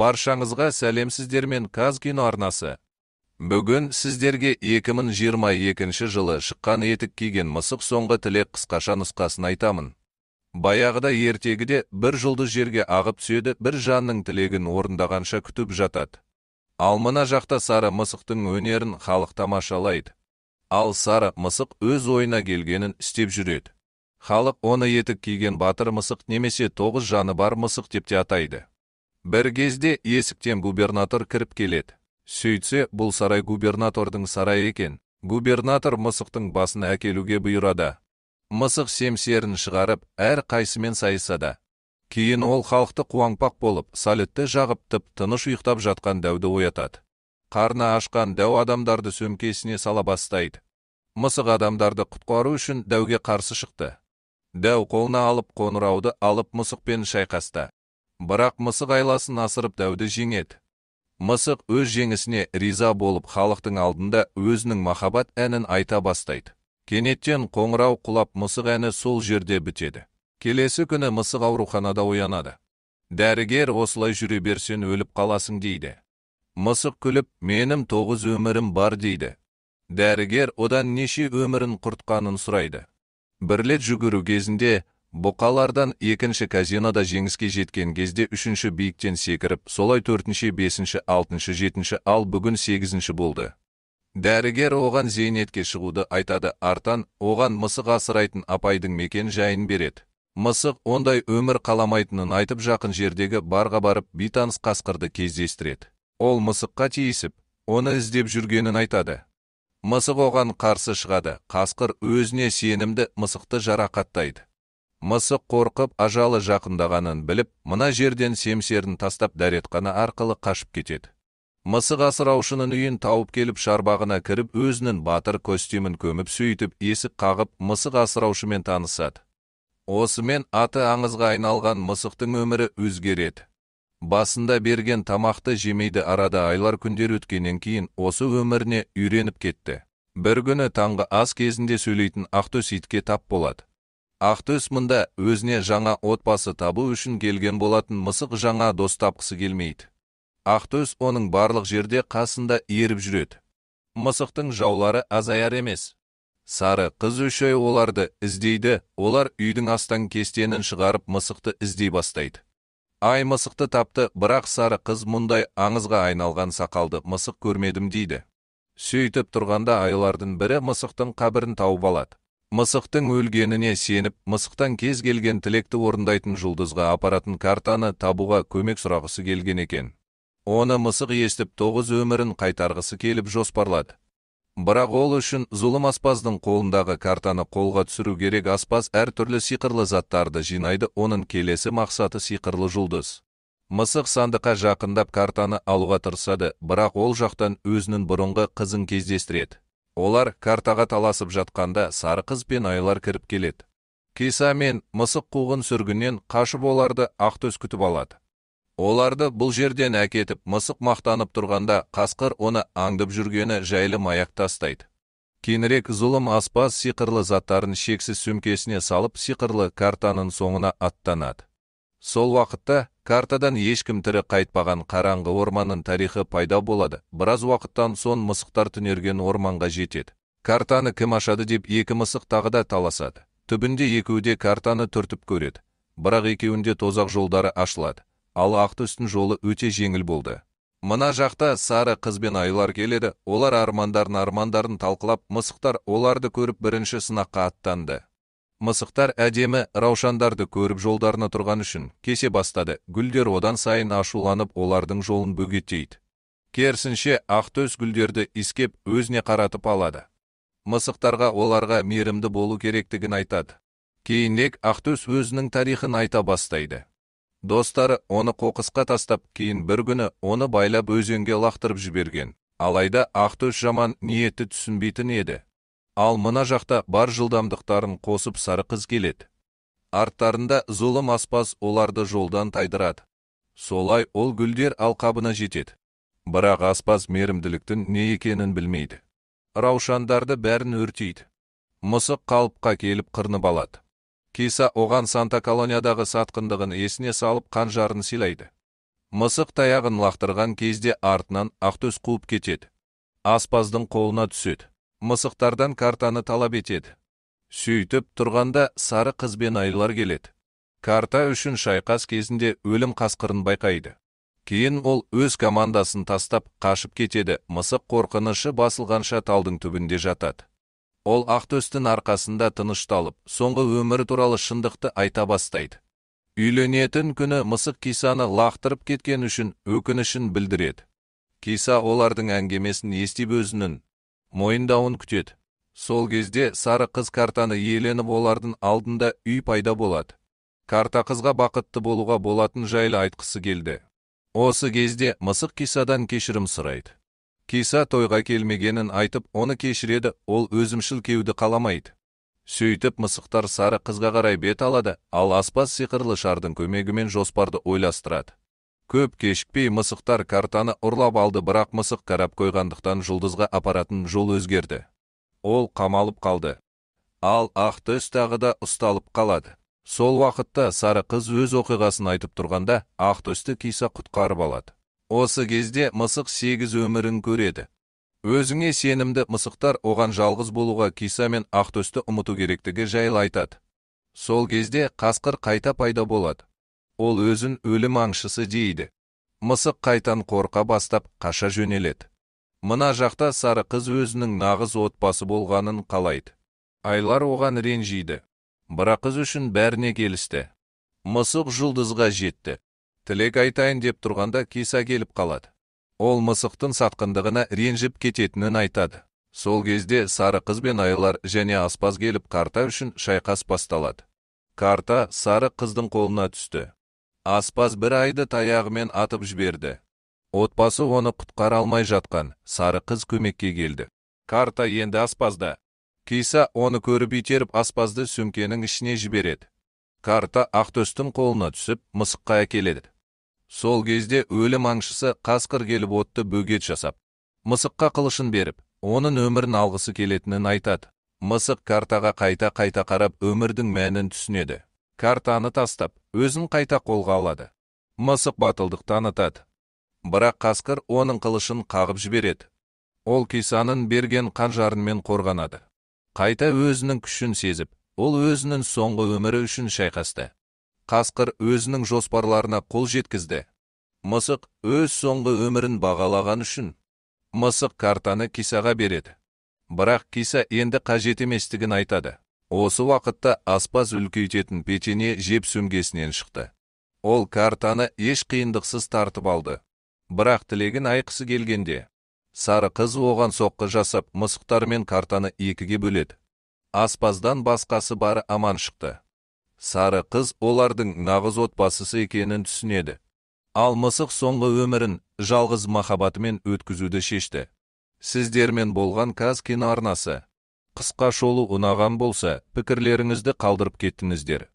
Баршаңызға сәлемсіздермен Казкино арнасы. Бүгін сіздерге 2022 жылы шыққан етік киген мысық соңғы тілек қысқаша нұсқасын айтамын. Баяғыда ертегіде бір жұлдыз жерге ағып түседі, бір жанның тілегін орындағанша күтіп жатады. Ал мына жақта сары мысықтың өнерін халық тамашалайды. Ал сары мысық өз ойына келгенін істеп жүреді. Халық оны етік киген батыр мысық немесе 9 жаны бар мысық деп те атайды. Бір кезде есіктен губернатор кіріп келеді. Сөйтсе, бұл сарай губернатордың сарайы екен. Губернатор мысықтың басын әкелуге бұйырады. Мысық семсерін шығарып, әр қайсымен сайысады. Кейін ол халықты қуаңпақ болып, салютті жағып тыныш ұйықтап жатқан дәуді оятады. Қарны ашқан дәу адамдарды сөмкесіне сала бастайды. Мысық адамдарды құтқару үшін дәуге қарсы шықты. Дәу қолына алып қоңырауды алып мысықпен шайқасты. Бірақ мысық айласын асырып дәуді жеңеді. Мысық өз жеңісіне риза болып халықтың алдында өзінің махаббат әнін айта бастайды. Кенеттен қоңырау құлап мысық әні сол жерде бітеді. Келесі күні мысық ауруханада оянады. Дәрігер осылай жүре берсең өліп қаласың дейді. Мысық күліп, менің 9 өмірім бар дейді. Дәрігер одан неше өмірін құртқанын сұрайды. Бір рет жүгіру кезінде бұқалардан екінші казинода жеңіске жеткен кезде 3-ші биіктен секіріп, солай 4-ші, 5-ші, 6-ші, 7-ші, ал бүгін 8-ші болды. Дәрігер оған зейнетке шығуды айтады, артан оған мысық асырайтын апайдың мекен жайын береді. Мысық ондай өмір қаламайтынын айтып жақын жердегі барға барып бейтаныс қасқырды кездестіреді. Ол мысыққа тиісіп, оны іздеп жүргенін айтады. Мысық оған қарсы шығады, қасқыр өзіне сенімді мысықты жарақаттайды. Мысық қорқып, ажалы жақындағанын біліп, мына жерден семсерін тастап дәретхана арқылы қашып кетеді. Мысық асыраушының үйін тауып келіп шарбағына кіріп, өзінің батыр костюмін көміп сөйтіп, есік қағып, мысық асыраушымен танысады. Осымен аты аңызға айналған мысықтың өмірі өзгереді. Басында берген тамақты жемейді, арада айлар күндер өткеннен кейін осы өміріне үйреніп кетті. Бір күні таңғы ас кезінде сөйлейтін Ақтөс итке тап болады. Ақтөс мұнда өзіне жаңа отбасы табу үшін келген болатын, мысық жаңа дос тапқысы келмейді. Ақтөс оның барлық жерде қасында еріп жүреді. Мысықтың жаулары азаяр емес. Сары қыз 3 ай оларды іздейді, олар үйдің астан кестенін шығарып мысықты іздей бастайды. Ай мысықты тапты, бірақ сары қыз мұндай аңызға айналған сақалды мысық көрмедім дейді. Сөйтіп тұрғанда айлардың бірі мысықтың қабірін тауып алады. Мысықтың өлгеніне сеніп, мысықтан кез келген тілекті орындайтын жұлдызға апаратын картаны табуға көмек сұрағысы келген екен. Оны мысық естіп 9 өмірін қайтарғысы келіп жоспарлады. Бірақ ол үшін зұлым аспаздың қолындағы картаны қолға түсіру керек. Аспаз әртүрлі сиқырлы заттарды жинайды, оның келесі мақсаты сиқырлы жұлдыз. Мысық сандыққа жақындап картаны алуға тырысады, бірақ ол жақтан өзінің бұрынғы қызын кездестіреді. Олар картаға таласып жатқанда сары қыз бен айлар кіріп келеді. Киса мен мысық қуғын сүргіннен қашып оларды Ақтөс күтіп алады. Оларды бұл жерден әкетіп, мысық мақтанып тұрғанда қасқыр оны аңдып жүргені жайлы маяк тастайды. Кейінірек зұлым аспаз сиқырлы заттарын шексіз сөмкесіне салып, сиқырлы картаның соңына аттанады. Сол уақытта картадан ешкім тірі қайтпаған қараңғы орманның тарихы пайда болады. Біраз уақыттан соң мысықтар түнерген орманға жетеді. Картаны кім ашады деп 2 мысық тағы да таласады. Түбінде екеуі де картаны түртіп көреді. Бірақ екеуінде тозақ жолдары ашылады. Ал Ақтөстің жолы өте жеңіл болды. Мына жақта сары қыз бен айлар келеді. Олар армандарын талқылап, мысықтар оларды көріп бірінші сынаққа аттанды. Мысықтар әдемі раушандарды көріп жолдарына тұрған үшін кесе бастады. Гүлдер одан сайын ашуланып олардың жолын бөгеттейді. Керісінше Ақтөс гүлдерді иіскеп өзіне қаратып алады. Мысықтарға оларға мейірімді болу керектігін айтады. Кейінірек Ақтөс өзінің тарихын айта бастайды. Достары оны қоқысқа тастап, кейін бір күні оны байлап өзенге лақтырып жіберген. Алайда Ақтөс жаман ниетті түсінбейтін еді. Ал мына жақта бар жылдамдықтарын қосып сары қыз келеді. Арттарында зұлым аспаз оларды жолдан тайдырады. Солай ол гүлдер алқабына жетеді. Бірақ аспаз мейірімділіктің не екенін білмейді. Раушандарды бәрін өртейді. Мысық қалыпқа келіп қырнып алады. Киса оған Санта-Колониядағы сатқындығын есіне салып қанжарын сыйлайды. Мысық таяғын лақтырған кезде артынан ақтөс қуып кетеді. Аспаздың қолына түседі. Мысықтардан картаны талап етеді. Сөйтіп тұрғанда сары қыз бен айлар келеді. Карта үшін шайқас кезінде өлім қасқырын байқайды. Кейін ол өз командасын тастап қашып кетеді. Мысық қорқынышы басылғанша талдың түбінде жатады. Ол ақтөстің арқасында тынышталып, соңғы өмірі туралы шындықты айта бастайды. Үйленетін күні мысық Кисаны лақтырып кеткен үшін өкінішін білдіреді. Киса олардың әңгемесін естіп өзінің мойындауын күтеді. Сол кезде сары қыз картаны иеленіп олардың алдында үй пайда болады. Карта қызға бақытты болуға болатын жайлы айтқысы келді. Осы кезде мысық Кисадан кешірім сұрайды. Киса тойға келмегенін айтып, оны кешіреді, ол өзімшіл кеуді қаламайды. Сөйтіп мысықтар сары қызға қарай бет алады, ал аспаз сиқырлы шардың көмегімен жоспарды ойластырады. Көп кешікпей мысықтар картаны ұрлап алды, бірақ мысық қарап қойғандықтан жұлдызға апаратын жол өзгерді. Ол қамалып қалды. Ал ақтөс тағы да ұсталып қалады. Сол уақытта сары қыз өз оқиғасын айтып тұрғанда, ақтөсті Киса құтқарып алады. Осы кезде мысық 8 өмірін көреді. Өзіңе сенімді мысықтар оған жалғыз болуға Киса мен ақтөсті ұмыту керектігі жайлы айтады. Сол кезде қасқыр қайта пайда болады. Ол өзін өлім аңшысы дейді. Мысық қайтан қорқа бастап қаша жөнеледі. Мына жақта сары қыз өзінің нағыз отбасы болғанын қалайды. Айлар оған ренжиді. Бірақ қыз үшін бәріне келісті. Мысық жұлдызға жетті. Тілек айтайын деп тұрғанда Киса келіп қалады. Ол мысықтың сатқындығына ренжіп кететінін айтады. Сол кезде сары қыз бен айлар және аспаз келіп карта үшін шайқас басталады. Карта сары қыздың қолына түсті. Аспаз бір айды таяғымен атып жіберді. Отбасы оны құтқара алмай жатқан, сары қыз көмекке келді. Карта енді аспазда. Киса оны көріп итеріп аспазды сөмкенің ішіне жібереді. Карта ақтөстің қолына түсіп, мысыққа әкеледі. Сол кезде өлім аңшысы қасқыр келіп отты бөгет жасап, мысыққа қылышын беріп, оның өмірін алғысы келетінін айтады. Мысық картаға қайта қарап өмірдің мәнін түсінеді. Картаны тастап, өзін қайта қолға алады. Мысық батылдық танытады. Бірақ қасқыр оның қылышын қағып жібереді. Ол Кисаның берген қанжарымен қорғанады. Қайта өзінің күшін сезіп, ол өзінің соңғы өмірі үшін шайқасты. Қасқыр өзінің жоспарларына қол жеткізді. Мысық өз соңғы өмірін бағалаған үшін мысық картаны Кисаға береді. Бірақ Киса енді қажет еместігін айтады. Осы уақытта аспаз үлкейтетін печенье жеп сөмкесінен шықты. Ол картаны еш қиындықсыз тартып алды. Бірақ тілегін айтқысы келгенде сары қыз оған соққы жасап, мысықтар мен картаны екіге бөледі. Аспаздан басқасы бары аман шықты. Сары қыз олардың нағыз отбасысы екенін түсінеді. Ал мысық соңғы өмірін жалғыз махаббатымен өткізуді шешті. Сіздермен болған Каз киноарнасы. Қысқа шолу ұнаған болса, пікірлеріңізді қалдырып кеттіңіздер.